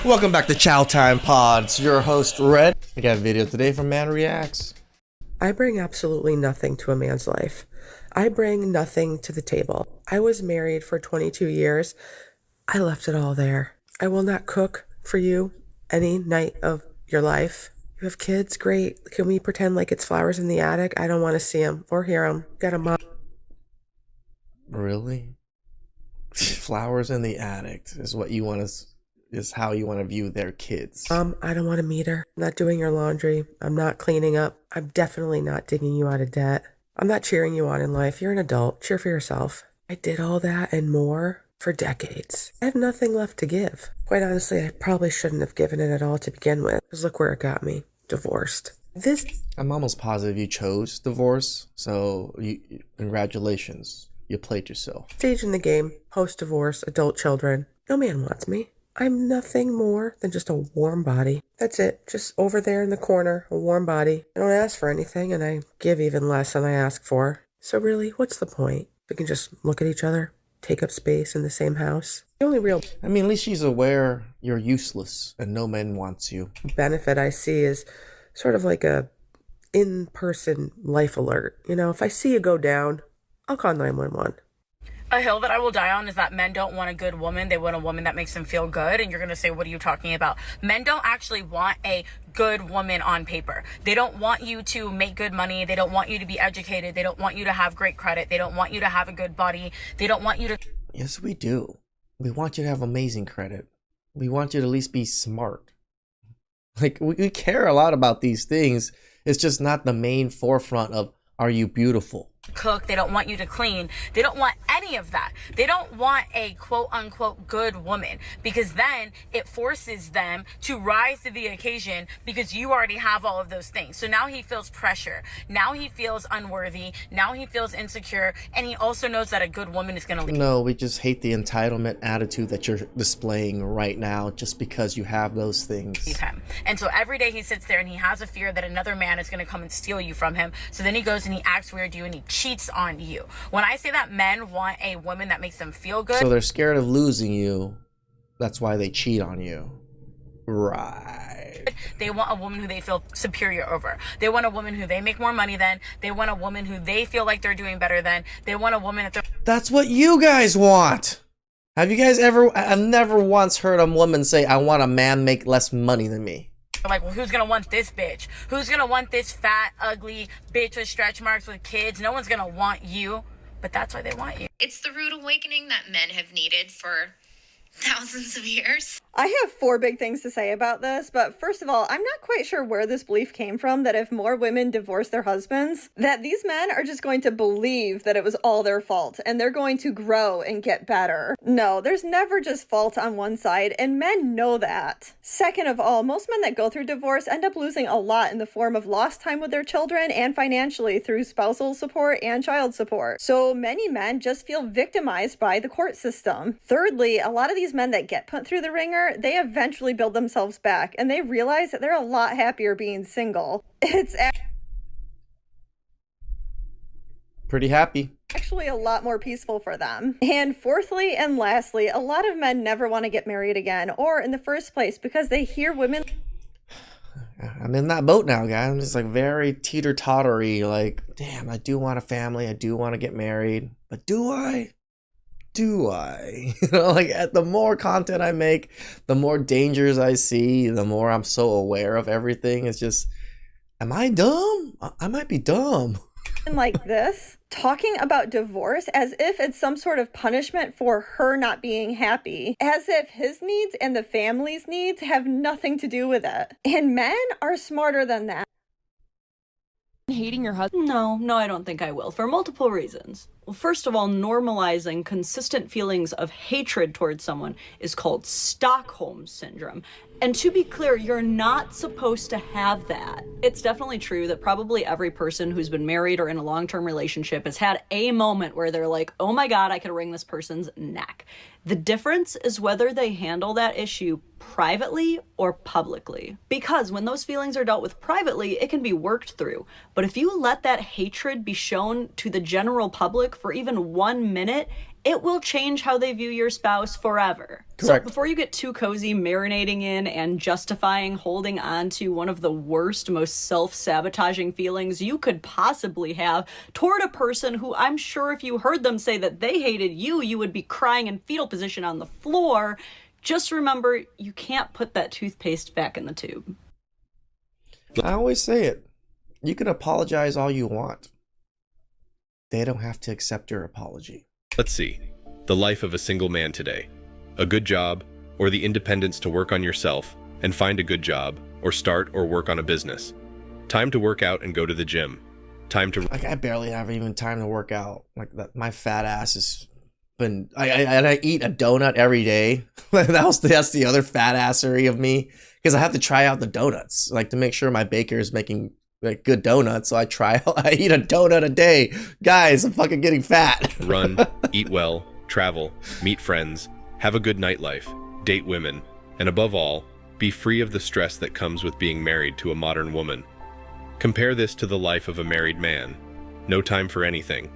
Welcome back to Chow Time Pods. Your host, Red. I got a video today from ManReacts. I bring absolutely nothing to a man's life. I bring nothing to the table. I was married for 22 years. I left it all there. I will not cook for you any night of your life. You have kids? Great. Can we pretend like it's flowers in the attic? I don't want to see them or hear them. Got a mom. Really? Flowers in the attic is what you want to, is how you want to view their kids. I don't want to meet her. I'm not doing your laundry. I'm not cleaning up. I'm definitely not digging you out of debt. I'm not cheering you on in life. You're an adult. Cheer for yourself. I did all that and more for decades. I have nothing left to give. Quite honestly, I probably shouldn't have given it at all to begin with. Because look where it got me. Divorced. I'm almost positive you chose divorce, so congratulations. You played yourself. Stage in the game, post-divorce, adult children. No man wants me. I'm nothing more than just a warm body. That's it. Just over there in the corner, a warm body. I don't ask for anything, and I give even less than I ask for. So really, what's the point? We can just look at each other, take up space in the same house. The only real at least she's aware you're useless and no man wants you. benefit I see is sort of like a in-person life alert. You know, if I see you go down, I'll call 911. A hill that I will die on is that men don't want a good woman. They want a woman that makes them feel good. And you're going to say, what are you talking about? Men don't actually want a good woman on paper. They don't want you to make good money. They don't want you to be educated. They don't want you to have great credit. They don't want you to have a good body. They don't want you to... Yes, we do. We want you to have amazing credit. We want you to at least be smart. Like, we care a lot about these things. It's just not the main forefront of, are you beautiful? Cook. They don't want you to clean. They don't want any of that. They don't want a quote unquote good woman, because then it forces them to rise to the occasion because you already have all of those things. So now he feels pressure. Now he feels unworthy. Now he feels insecure. And he also knows that a good woman is going to leave. No, we just hate the entitlement attitude that you're displaying right now just because you have those things. Him. And so every day he sits there and he has a fear that another man is going to come and steal you from him. So then he goes and he acts weird to you and he cheats on you. When I say that men want a woman that makes them feel good, so they're scared of losing you. That's why they cheat on you. Right. they want a woman who they feel superior over. They want a woman who they make more money than. They want a woman who they feel like they're doing better than. They want a woman that they're... That's what you guys want. Have you guys ever... I've never once heard a woman say, I want a man make less money than me. Like, well, who's gonna want this bitch? Who's gonna want this fat, ugly bitch with stretch marks with kids? No one's gonna want you, but that's why they want you. It's the rude awakening that men have needed for thousands of years. I have 4 big things to say about this, but first of all, I'm not quite sure where this belief came from that if more women divorce their husbands, that these men are just going to believe that it was all their fault and they're going to grow and get better. No, there's never just fault on one side, and men know that. Second of all, most men that go through divorce end up losing a lot in the form of lost time with their children and financially through spousal support and child support. So many men just feel victimized by the court system. Thirdly, a lot of these men that get put through the ringer, they eventually build themselves back and they realize that they're a lot happier being single. It's pretty happy. Actually a lot more peaceful for them. And fourthly and lastly, a lot of men never want to get married again or in the first place because they hear women... I'm in that boat now, guys. I'm just like very teeter-tottery, like, damn, I do want a family, I do want to get married, but do I? You know, like, the more content I make, the more dangers I see, the more I'm so aware of everything. It's just, am I dumb? I might be dumb. Like this, talking about divorce as if it's some sort of punishment for her not being happy, as if his needs and the family's needs have nothing to do with it. And men are smarter than that. Hating your husband? No, I don't think I will, for multiple reasons. Well, first of all, normalizing consistent feelings of hatred towards someone is called Stockholm Syndrome. And to be clear, you're not supposed to have that. It's definitely true that probably every person who's been married or in a long-term relationship has had a moment where they're like, oh my God, I could wring this person's neck. The difference is whether they handle that issue privately or publicly. Because when those feelings are dealt with privately, it can be worked through. But if you let that hatred be shown to the general public for even 1 minute, it will change how they view your spouse forever. Correct. So before you get too cozy marinating in and justifying holding on to one of the worst, most self-sabotaging feelings you could possibly have toward a person who I'm sure if you heard them say that they hated you, you would be crying in fetal position on the floor, just remember you can't put that toothpaste back in the tube. I always say it. You can apologize all you want. They don't have to accept your apology. Let's see. The life of a single man today. A good job, or the independence to work on yourself and find a good job, or start or work on a business. Time to work out and go to the gym. Time to... Like, I barely have even time to work out. Like, that, my fat ass has been... I eat a donut every day. That's the other fat assery of me. Because I have to try out the donuts. Like, to make sure my baker is making... like good donuts, so I eat a donut a day. Guys, I'm fucking getting fat. Run, eat well, travel, meet friends, have a good nightlife, date women, and above all, be free of the stress that comes with being married to a modern woman. Compare this to the life of a married man. No time for anything.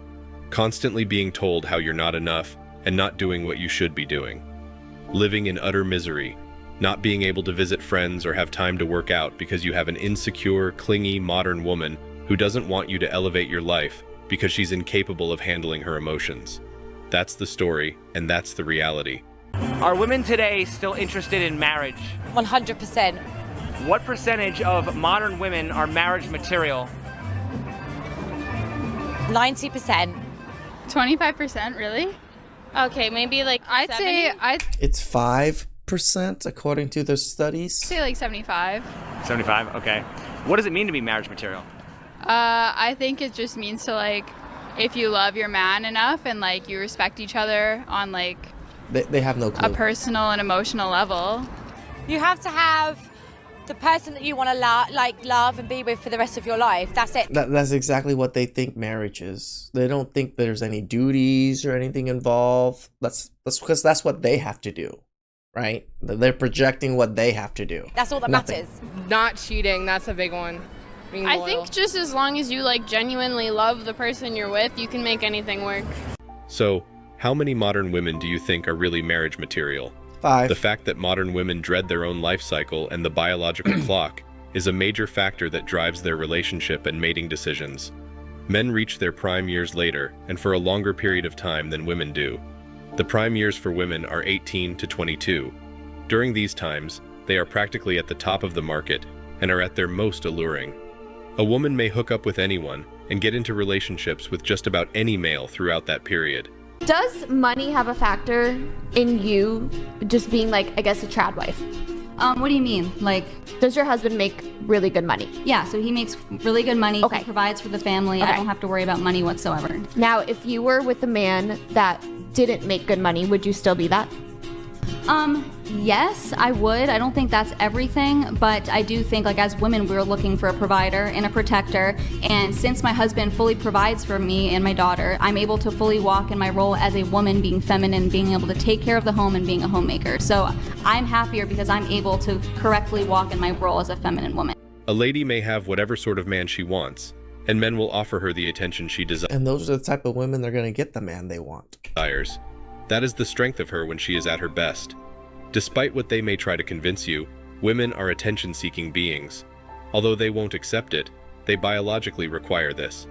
Constantly being told how you're not enough and not doing what you should be doing. Living in utter misery. Not being able to visit friends or have time to work out because you have an insecure, clingy, modern woman who doesn't want you to elevate your life because she's incapable of handling her emotions. That's the story, and that's the reality. Are women today still interested in marriage? 100%. What percentage of modern women are marriage material? 90%. 25%, really? Okay, maybe like I'd 70? Say It's 5%, according to the studies. say like 75. 75, okay. What does it mean to be marriage material? I think it just means to like, if you love your man enough and like you respect each other on like They have no clue. a personal and emotional level. You have to have the person that you want to love and be with for the rest of your life. That's it. That's exactly what they think marriage is. They don't think there's any duties or anything involved. That's because that's what they have to do, right? They're projecting what they have to do. That's all that Nothing. matters. Not cheating, that's a big one. Being I loyal. think just as long as you like genuinely love the person you're with, you can make anything work. So, how many modern women do you think are really marriage material? 5. The fact that modern women dread their own life cycle and the biological clock is a major factor that drives their relationship and mating decisions. Men reach their prime years later and for a longer period of time than women do. The prime years for women are 18 to 22. During these times, they are practically at the top of the market and are at their most alluring. A woman may hook up with anyone and get into relationships with just about any male throughout that period. Does money have a factor in you just being like, I guess, a trad wife? What do you mean? Like, does your husband make really good money? Yeah, so he makes really good money. Okay. He provides for the family. Okay. I don't have to worry about money whatsoever. Now, if you were with a man that didn't make good money, would you still be that? Yes, I would. I don't think that's everything, but I do think, like, as women, we're looking for a provider and a protector, and since my husband fully provides for me and my daughter, I'm able to fully walk in my role as a woman, being feminine, being able to take care of the home and being a homemaker. So I'm happier because I'm able to correctly walk in my role as a feminine woman. A lady may have whatever sort of man she wants, and men will offer her the attention she And those are the type of women they're going to get the man they want. desires. That is the strength of her when she is at her best. Despite what they may try to convince you, women are attention-seeking beings. Although they won't accept it, they biologically require this.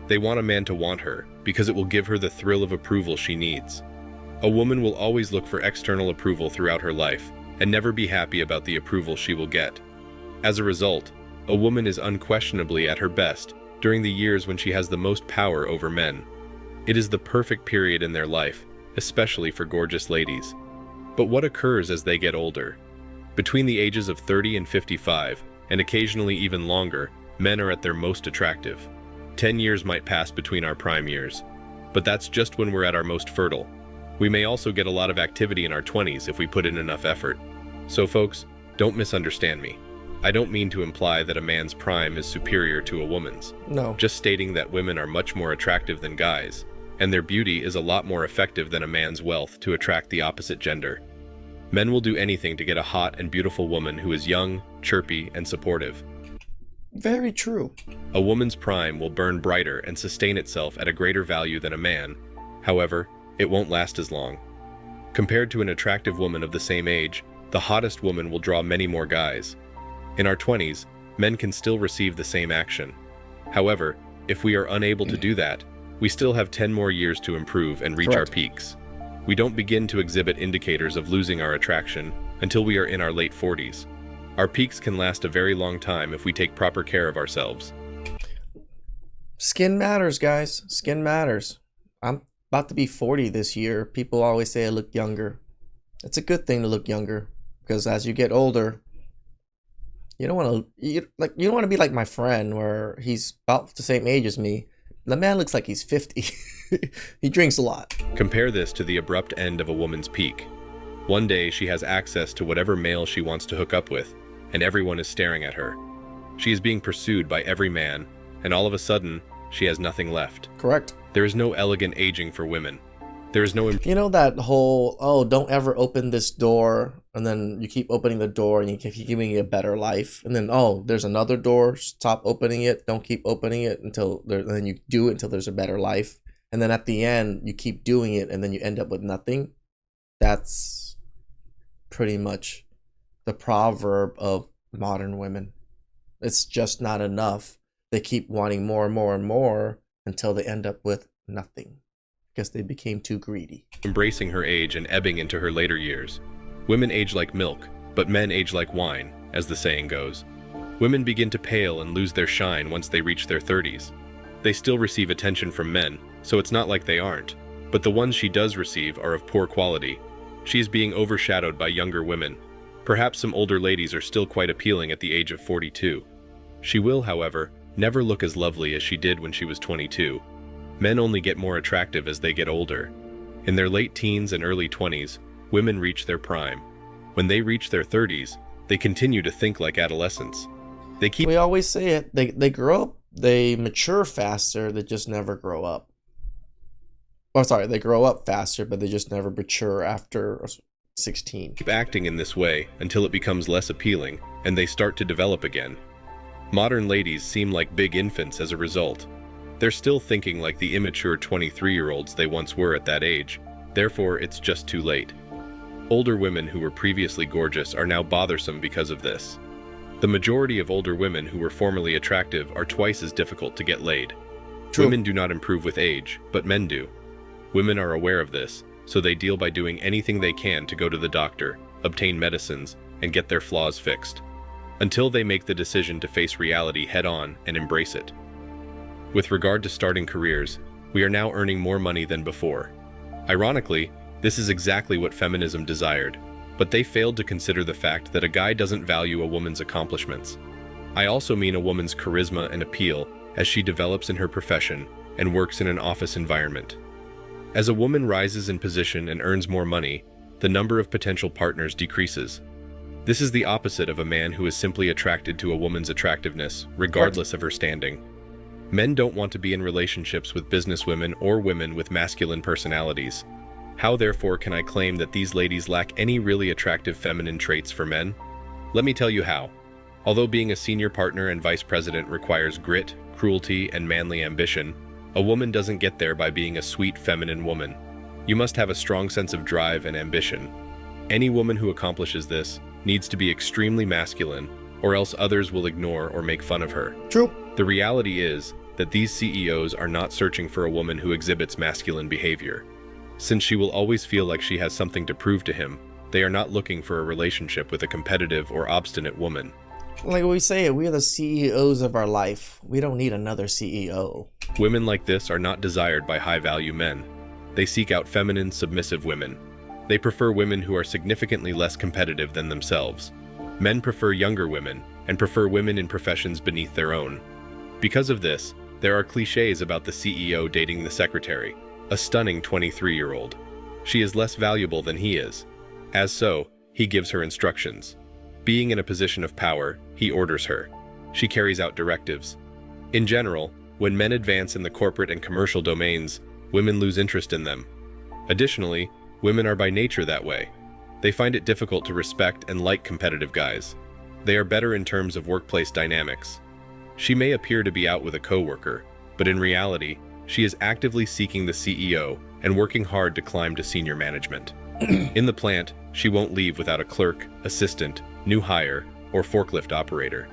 They want a man to want her, because it will give her the thrill of approval she needs. A woman will always look for external approval throughout her life, and never be happy about the approval she will get. As a result, a woman is unquestionably at her best during the years when she has the most power over men. It is the perfect period in their life, especially for gorgeous ladies. But what occurs as they get older? Between the ages of 30 and 55, and occasionally even longer, men are at their most attractive. 10 years might pass between our prime years, but that's just when we're at our most fertile. We may also get a lot of activity in our 20s if we put in enough effort. So folks, don't misunderstand me. I don't mean to imply that a man's prime is superior to a woman's. No. Just stating that women are much more attractive than guys, and their beauty is a lot more effective than a man's wealth to attract the opposite gender. Men will do anything to get a hot and beautiful woman who is young, chirpy, and supportive. Very true. A woman's prime will burn brighter and sustain itself at a greater value than a man. However, it won't last as long. Compared to an attractive woman of the same age, the hottest woman will draw many more guys. In our 20s, men can still receive the same action. However, if we are unable to do that, we still have 10 more years to improve and reach our peaks. We don't begin to exhibit indicators of losing our attraction until we are in our late 40s. Our peaks can last a very long time if we take proper care of ourselves. Skin matters, guys. Skin matters. I'm about to be 40 this year. People always say I look younger. It's a good thing to look younger, because as you get older, you don't want to be like my friend where he's about the same age as me. The man looks like he's 50. He drinks a lot. Compare this to the abrupt end of a woman's peak. One day she has access to whatever male she wants to hook up with, and everyone is staring at her. She is being pursued by every man, and all of a sudden, she has nothing left. Correct. There is no elegant aging for women. There is no... You know that whole, oh, don't ever open this door, and then you keep opening the door and you keep giving it a better life. And then, oh, there's another door, stop opening it, don't keep opening it until there, and then you do it until there's a better life. And then at the end, you keep doing it and then you end up with nothing. That's pretty much the proverb of modern women. It's just not enough. They keep wanting more and more and more until they end up with nothing, because they became too greedy. Embracing her age and ebbing into her later years. Women age like milk, but men age like wine, as the saying goes. Women begin to pale and lose their shine once they reach their 30s. They still receive attention from men, so it's not like they aren't, but the ones she does receive are of poor quality. She is being overshadowed by younger women. Perhaps some older ladies are still quite appealing at the age of 42. She will, however, never look as lovely as she did when she was 22. Men only get more attractive as they get older. In their late teens and early 20s, women reach their prime. When they reach their 30s, they continue to think like adolescents. We always say it, they grow up, they mature faster, they just never grow up. Well, sorry, they grow up faster, but they just never mature after 16. Keep acting in this way until it becomes less appealing, and they start to develop again. Modern ladies seem like big infants as a result. They're still thinking like the immature 23-year-olds they once were at that age, therefore it's just too late. Older women who were previously gorgeous are now bothersome because of this. The majority of older women who were formerly attractive are twice as difficult to get laid. True. Women do not improve with age, but men do. Women are aware of this, so they deal by doing anything they can to go to the doctor, obtain medicines, and get their flaws fixed, until they make the decision to face reality head-on and embrace it. With regard to starting careers, we are now earning more money than before. Ironically, this is exactly what feminism desired, but they failed to consider the fact that a guy doesn't value a woman's accomplishments. I also mean a woman's charisma and appeal as she develops in her profession and works in an office environment. As a woman rises in position and earns more money, the number of potential partners decreases. This is the opposite of a man who is simply attracted to a woman's attractiveness, regardless of her standing. Men don't want to be in relationships with businesswomen or women with masculine personalities. How, therefore, can I claim that these ladies lack any really attractive feminine traits for men? Let me tell you how. Although being a senior partner and vice president requires grit, cruelty, and manly ambition, a woman doesn't get there by being a sweet feminine woman. You must have a strong sense of drive and ambition. Any woman who accomplishes this needs to be extremely masculine, or else others will ignore or make fun of her. True. The reality is that these CEOs are not searching for a woman who exhibits masculine behavior. Since she will always feel like she has something to prove to him, they are not looking for a relationship with a competitive or obstinate woman. Like we say, we are the CEOs of our life. We don't need another CEO. Women like this are not desired by high-value men. They seek out feminine, submissive women. They prefer women who are significantly less competitive than themselves. Men prefer younger women, and prefer women in professions beneath their own. Because of this, there are cliches about the CEO dating the secretary, a stunning 23-year-old. She is less valuable than he is. As so, he gives her instructions. Being in a position of power, he orders her. She carries out directives. In general, when men advance in the corporate and commercial domains, women lose interest in them. Additionally, women are by nature that way. They find it difficult to respect and like competitive guys. They are better in terms of workplace dynamics. She may appear to be out with a coworker, but in reality, she is actively seeking the CEO and working hard to climb to senior management. In the plant, she won't leave without a clerk, assistant, new hire, or forklift operator.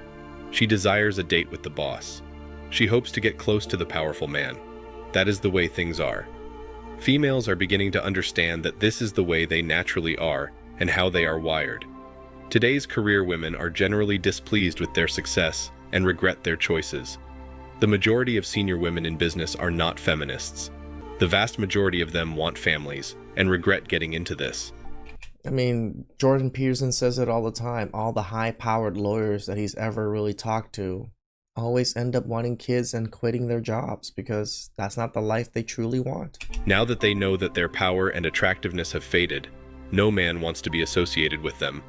She desires a date with the boss. She hopes to get close to the powerful man. That is the way things are. Females are beginning to understand that this is the way they naturally are and how they are wired. Today's career women are generally displeased with their success and regret their choices. The majority of senior women in business are not feminists. The vast majority of them want families and regret getting into this. I mean, Jordan Peterson says it all the time. All the high-powered lawyers that he's ever really talked to always end up wanting kids and quitting their jobs because that's not the life they truly want. Now that they know that their power and attractiveness have faded, no man wants to be associated with them.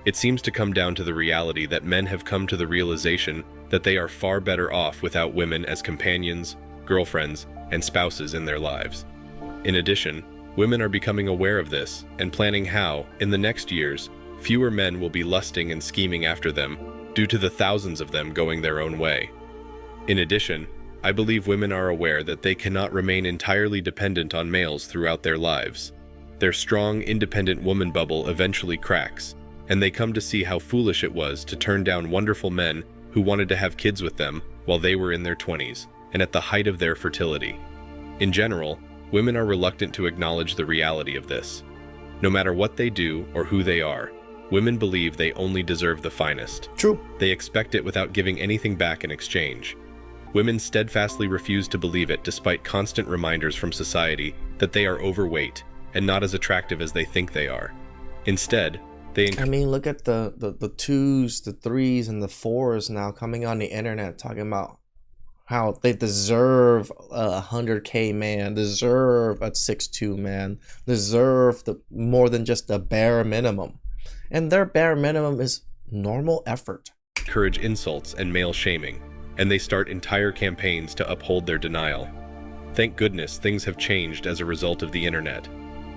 It seems to come down to the reality that men have come to the realization that they are far better off without women as companions, girlfriends, and spouses in their lives. In addition, women are becoming aware of this and planning how, in the next years, fewer men will be lusting and scheming after them due to the thousands of them going their own way. In addition, I believe women are aware that they cannot remain entirely dependent on males throughout their lives. Their strong, independent woman bubble eventually cracks, and they come to see how foolish it was to turn down wonderful men who wanted to have kids with them while they were in their 20s and at the height of their fertility. In general, women are reluctant to acknowledge the reality of this. No matter what they do or who they are, women believe they only deserve the finest. True. They expect it without giving anything back in exchange. Women steadfastly refuse to believe it despite constant reminders from society that they are overweight and not as attractive as they think they are. Instead, I mean, look at the 2s, the 3s, and the 4s now coming on the internet talking about how they deserve a 100K man, deserve a 6'2" man, deserve more than just the bare minimum. And their bare minimum is normal effort. Encourage insults and male shaming, and they start entire campaigns to uphold their denial. Thank goodness things have changed as a result of the internet.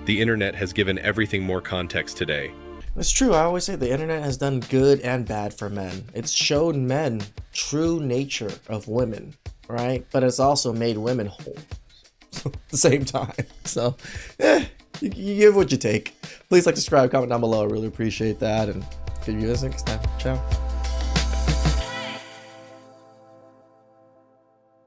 The internet has given everything more context today. It's true. I always say the internet has done good and bad for men. It's shown men true nature of women, right? But it's also made women whole at the same time. So, you give what you take. Please like, subscribe, comment down below. I really appreciate that. And see you guys next time. Ciao.